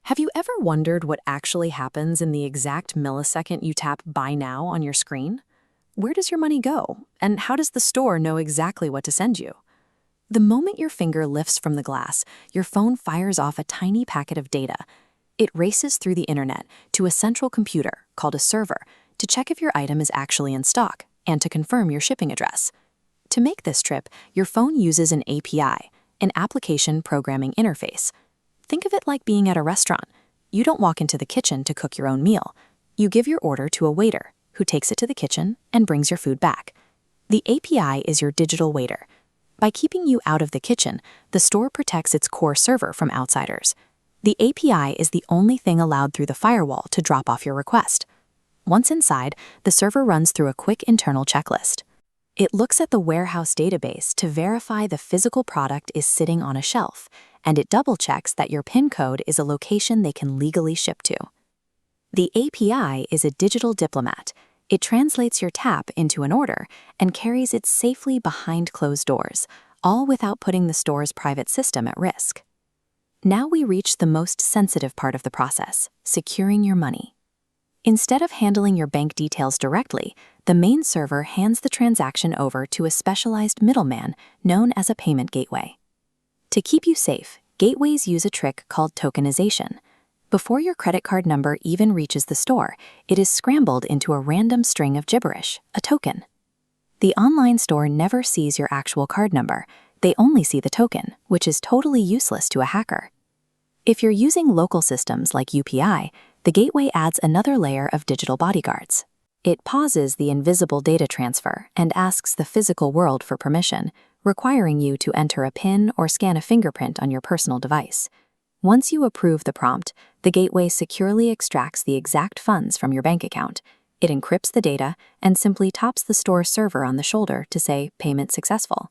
Have you ever wondered what actually happens in the exact millisecond you tap Buy Now on your screen? Where does your money go? And how does the store know exactly what to send you? The moment your finger lifts from the glass, your phone fires off a tiny packet of data. It races through the internet to a central computer, called a server, to check if your item is actually in stock and to confirm your shipping address. To make this trip, your phone uses an API, an application programming interface. Think of it like being at a restaurant. You don't walk into the kitchen to cook your own meal. You give your order to a waiter, who takes it to the kitchen and brings your food back. The API is your digital waiter. By keeping you out of the kitchen, the store protects its core server from outsiders. The API is the only thing allowed through the firewall to drop off your request. Once inside, the server runs through a quick internal checklist. It looks at the warehouse database to verify the physical product is sitting on a shelf, and it double-checks that your PIN code is a location they can legally ship to. The API is a digital diplomat. It translates your tap into an order and carries it safely behind closed doors, all without putting the store's private system at risk. Now we reach the most sensitive part of the process, securing your money. Instead of handling your bank details directly, the main server hands the transaction over to a specialized middleman known as a payment gateway. To keep you safe, gateways use a trick called tokenization. Before your credit card number even reaches the store, it is scrambled into a random string of gibberish, a token. The online store never sees your actual card number. They only see the token, which is totally useless to a hacker. If you're using local systems like UPI, the gateway adds another layer of digital bodyguards. It pauses the invisible data transfer and asks the physical world for permission, requiring you to enter a PIN or scan a fingerprint on your personal device. Once you approve the prompt, the gateway securely extracts the exact funds from your bank account. It encrypts the data and simply taps the store's server on the shoulder to say, "Payment successful."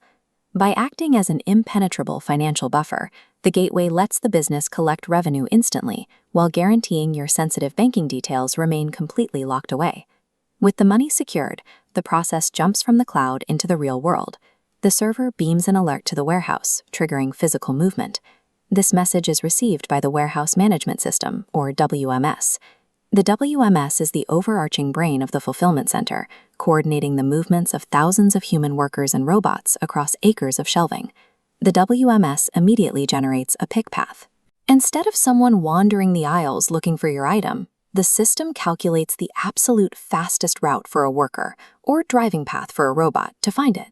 By acting as an impenetrable financial buffer, the gateway lets the business collect revenue instantly while guaranteeing your sensitive banking details remain completely locked away. With the money secured, the process jumps from the cloud into the real world. The server beams an alert to the warehouse, triggering physical movement. This message is received by the Warehouse Management System, or WMS. The WMS is the overarching brain of the fulfillment center, coordinating the movements of thousands of human workers and robots across acres of shelving. The WMS immediately generates a pick path. Instead of someone wandering the aisles looking for your item, the system calculates the absolute fastest route for a worker or driving path for a robot to find it.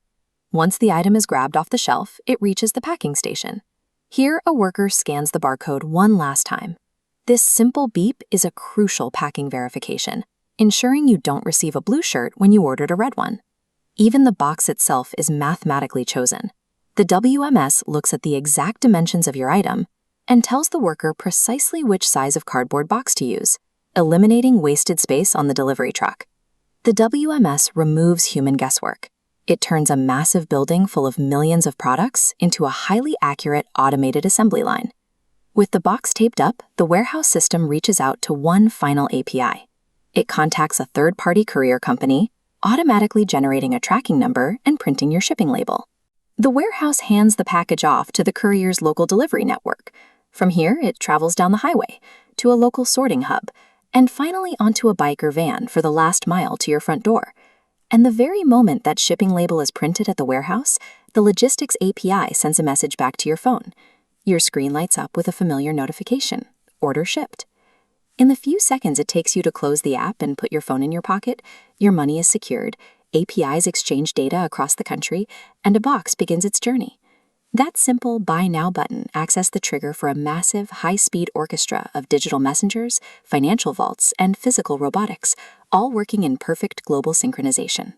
Once the item is grabbed off the shelf, it reaches the packing station. Here, a worker scans the barcode one last time. This simple beep is a crucial packing verification, ensuring you don't receive a blue shirt when you ordered a red one. Even the box itself is mathematically chosen. The WMS looks at the exact dimensions of your item and tells the worker precisely which size of cardboard box to use, eliminating wasted space on the delivery truck. The WMS removes human guesswork. It turns a massive building full of millions of products into a highly accurate automated assembly line. With the box taped up, the warehouse system reaches out to one final API. It contacts a third-party courier company, automatically generating a tracking number and printing your shipping label. The warehouse hands the package off to the courier's local delivery network. From here, it travels down the highway to a local sorting hub, and finally onto a bike or van for the last mile to your front door. And the very moment that shipping label is printed at the warehouse, the logistics API sends a message back to your phone. Your screen lights up with a familiar notification, "Order shipped." In the few seconds it takes you to close the app and put your phone in your pocket, your money is secured, APIs exchange data across the country, and a box begins its journey. That simple Buy Now button acts as the trigger for a massive, high-speed orchestra of digital messengers, financial vaults, and physical robotics, all working in perfect global synchronization.